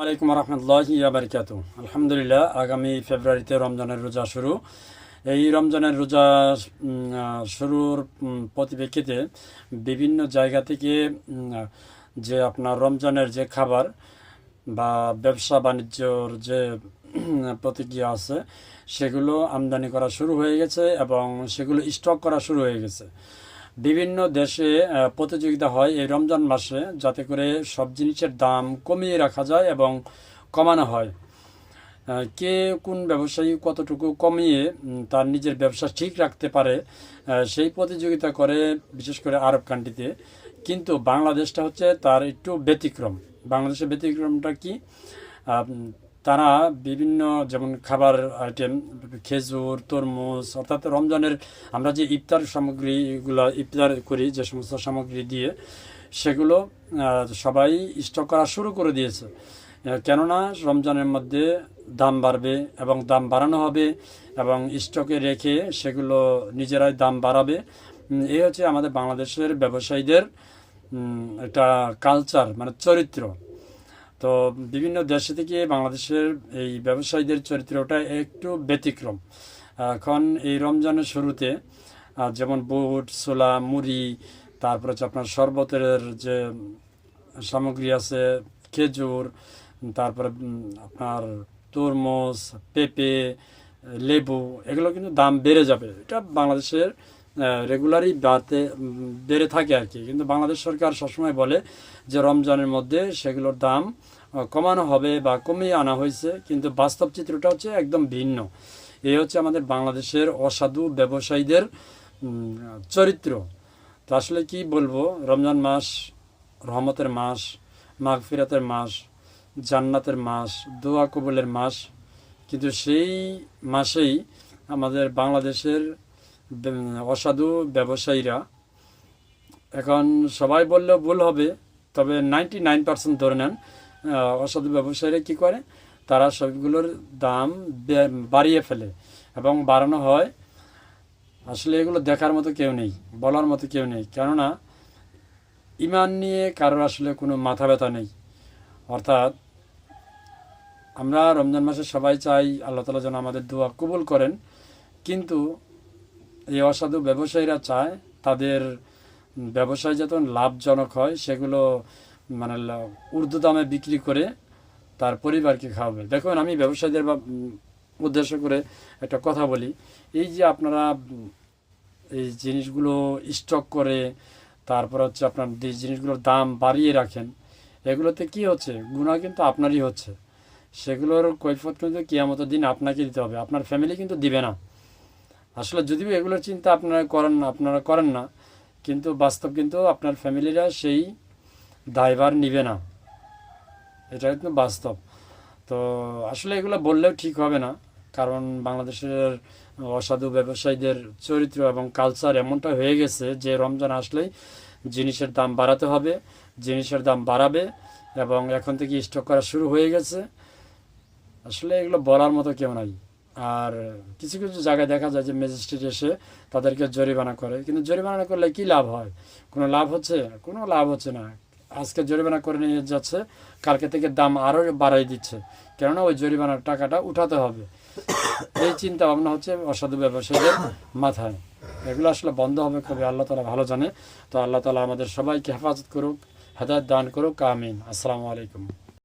আলাইকুম রহমতুল্লাহি বারকাতুহু। আলহামদুলিল্লাহ, আগামী ফেব্রুয়ারিতে রমজানের রোজা শুরু। এই রমজানের রোজা শুরুর পরিপ্রেক্ষিতে বিভিন্ন জায়গা থেকে যে আপনার রমজানের যে খাবার বা ব্যবসা বাণিজ্যর যে প্রতিক্রিয়া আছে সেগুলো আমদানি করা শুরু হয়ে গেছে এবং সেগুলো স্টক করা শুরু হয়ে গেছে। বিভিন্ন দেশে প্রতিযোগিতা হয় এই রমজান মাসে, যাতে করে সব জিনিসের দাম কমিয়ে রাখা যায় এবং কমানো হয়। কে কোন ব্যবসায়ী কতটুকু কমিয়ে তার নিজের ব্যবসা ঠিক রাখতে পারে সেই প্রতিযোগিতা করে, বিশেষ করে আরব কান্ট্রিতে। কিন্তু বাংলাদেশটা হচ্ছে তার একটু ব্যতিক্রম। বাংলাদেশের ব্যতিক্রমটা কি? তারা বিভিন্ন যেমন খাবার আইটেম, খেজুর, তরমুজ, অর্থাৎ রমজানের আমরা যে ইফতার সামগ্রীগুলো ইফতার করি, যে সমস্ত সামগ্রী দিয়ে, সেগুলো সবাই স্টক করা শুরু করে দিয়েছে। কেননা রমজানের মধ্যে দাম বাড়বে এবং দাম বাড়ানো হবে এবং স্টকে রেখে সেগুলো নিজেরাই দাম বাড়াবে। এই হচ্ছে আমাদের বাংলাদেশের ব্যবসায়ীদের একটা কালচার, মানে চরিত্র। তো বিভিন্ন দেশে থেকে বাংলাদেশের এই ব্যবসায়ীদের চরিত্রটা একটু ব্যতিক্রম। এখন এই রমজানের শুরুতে যেমন বুট, ছোলা, মুড়ি, তারপর হচ্ছে আপনার শরবতের যে সামগ্রী আছে, খেজুর, তারপরে আপনার তরমুজ, পেঁপে, লেবু, এগুলো কিন্তু দাম বেড়ে যাবে। এটা বাংলাদেশের রেগুলারই বেড়ে থাকে আর কি। কিন্তু বাংলাদেশ সরকার সবসময় বলে যে রমজানের মধ্যে সেগুলোর দাম কমানো হবে বা কমিয়ে আনা হয়েছে, কিন্তু বাস্তব চিত্রটা হচ্ছে একদম ভিন্ন। এই হচ্ছে আমাদের বাংলাদেশের অসাধু ব্যবসায়ীদের চরিত্র। তো আসলে কি বলবো, রমজান মাস রহমতের মাস, মাগফিরাতের মাস, জান্নাতের মাস, দোয়া কবুলের মাস, কিন্তু সেই মাসেই আমাদের বাংলাদেশের অসাধু ব্যবসায়ীরা, এখন সবাই বললেও ভুল হবে, তবে 99% ধরে নেন, অসাধু ব্যবসায়ীরা কী করে, তারা সবগুলোর দাম বাড়িয়ে ফেলে এবং বাড়ানো হয়। আসলে এগুলো দেখার মতো কেউ নেই, বলার মতো কেউ নেই। কেননা ইমান নিয়ে কারোর আসলে কোনো মাথা ব্যথা নেই। অর্থাৎ আমরা রমজান মাসে সবাই চাই আল্লাহ তাআলা যেন আমাদের দোয়া কবুল করেন, কিন্তু এই অসাধু ব্যবসায়ীরা চায় তাদের ব্যবসায় যত লাভজনক হয় সেগুলো মানে ঊর্ধ্ব দামে বিক্রি করে তার পরিবারকে খাওয়াবে। দেখুন, আমি ব্যবসায়ীদের উদ্দেশ্য করে একটা কথা বলি। এই যে আপনারা এই জিনিসগুলো স্টক করে তারপর হচ্ছে আপনার যে জিনিসগুলোর দাম বাড়িয়ে রাখেন, এগুলোতে কি হচ্ছে, গুনাহ কিন্তু আপনারই হচ্ছে। সেগুলোর কৈফিয়ত কিন্তু কিয়ামতের দিন আপনাকে দিতে হবে, আপনার ফ্যামিলি কিন্তু দিবে না। আসলে যদিও এগুলোর চিন্তা আপনারা করেন না, কিন্তু বাস্তব কিন্তু আপনার ফ্যামিলিরা সেই দায়ভার নিবে না, এটা কিন্তু বাস্তব। তো আসলে এগুলো বললেও ঠিক হবে না, কারণ বাংলাদেশের অসাধু ব্যবসায়ীদের চরিত্র এবং কালচার এমনটা হয়ে গেছে যে রমজান আসলেই জিনিসের দাম বাড়াতে হবে, জিনিসের দাম বাড়াবে এবং এখন থেকে স্টক করা শুরু হয়ে গেছে। আসলে এগুলো বলার মতো কেউ নাই। আর কিছু কিছু জায়গায় দেখা যায় যে ম্যাজিস্ট্রেট এসে তাদেরকে জরিমানা করে, কিন্তু জরিমানা করলে কি লাভ হয়? কোনো লাভ হচ্ছে? কোনো লাভ হচ্ছে না। আজকে জরিমানা করে নিয়ে যাচ্ছে, কালকে থেকে দাম আরও বাড়াই দিচ্ছে, কেননা ওই জরিমানার টাকাটা উঠাতে হবে। এই চিন্তা ভাবনা হচ্ছে অসাধু ব্যবসায়ীদের মাথায়। এগুলো আসলে বন্ধ হবে কবে আল্লাহ তাআলা ভালো জানে। তো আল্লাহ তাআলা আমাদের সবাইকে হেফাজত করুক, হেদায়েত দান করুক, আমিন। আসসালামু আলাইকুম।